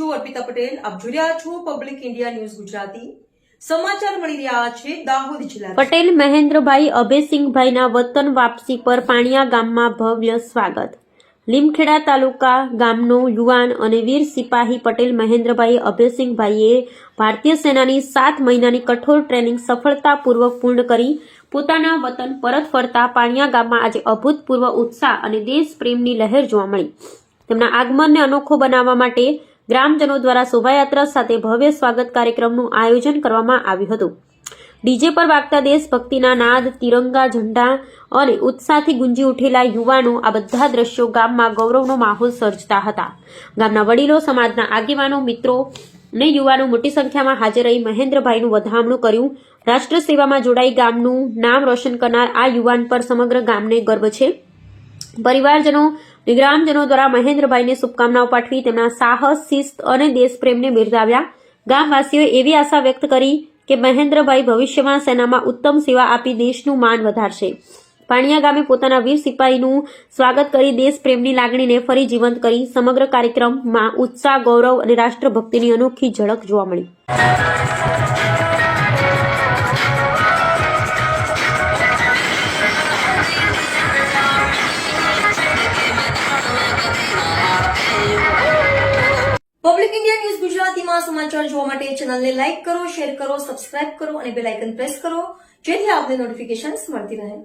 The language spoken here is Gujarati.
છું અર્પિતા પટેલ. આપ જોઈ રહ્યા છો પબ્લિક ઇન્ડિયા ન્યૂઝ ગુજરાતી. સમાચાર મળી રહ્યા છે દાહોદ જિલ્લા. પટેલ મહેન્દ્રભાઈ અભયસિંહભાઈના વતન વાપસી પર પાણિયા ગામમાં ભવ્ય સ્વાગત. લીમખેડા તાલુકા ગામનો યુવાન અને વીર સિપાહી પટેલ મહેન્દ્રભાઈ અભયસિંહભાઈએ ભારતીય સેનાની 7 મહિનાની કઠોર ટ્રેનિંગ સફળતાપૂર્વક પૂર્ણ કરી પોતાના વતન પરત ફરતા પાણિયા ગામમાં આજે અભૂતપૂર્વ ઉત્સાહ અને દેશપ્રેમની લહેર જોવા મળી. તેમના આગમનને અનોખો બનાવવા માટે ગ્રામજનો દ્વારા શોભાયાત્રા સાથે ભવ્ય સ્વાગત કાર્યક્રમનું આયોજન કરવામાં આવ્યું હતું. ડીજે પર વાગતા દેશભક્તિના નાદ, તિરંગા ઝંડા અને ઉત્સાહથી ગુંજી ઉઠેલા યુવાનો આ બધા દ્રશ્યો ગામમાં ગૌરવનો માહોલ સર્જતા હતા. ગામના વડીલો, સમાજના આગેવાનો, મિત્રો અને યુવાનો મોટી સંખ્યામાં હાજર રહી મહેન્દ્રભાઈનું વધામણું કર્યું. રાષ્ટ્ર સેવામાં જોડાઈ ગામનું નામ રોશન કરનાર આ યુવાન પર સમગ્ર ગામને ગર્વ છે. પરિવારજનો અને ગ્રામજનો દ્વારા મહેન્દ્રભાઈને શુભકામનાઓ પાઠવી તેમના સાહસ, શિસ્ત અને દેશપ્રેમને બિરદાવ્યા. ગામવાસીઓએ એવી આશા વ્યક્ત કરી કે મહેન્દ્રભાઈ ભવિષ્યમાં સેનામાં ઉત્તમ સેવા આપી દેશનું માન વધારશે. પાણિયા ગામે પોતાના વીર સિપાહીનું સ્વાગત કરી દેશપ્રેમની લાગણીને ફરી જીવંત કરી. સમગ્ર કાર્યક્રમમાં ઉત્સાહ, ગૌરવ અને રાષ્ટ્રભક્તિની અનોખી ઝળક જોવા મળી. પબ્લિક ઇન્ડિયા ન્યૂઝ ગુજરાતીમાં સમાચાર જોવા માટે ચેનલને લાઇક કરો, શેર કરો, સબસ્ક્રાઇબ કરો અને બેલ આઇકન પ્રેસ કરો જેથી આપને નોટિફિકેશન્સ મળતી રહે.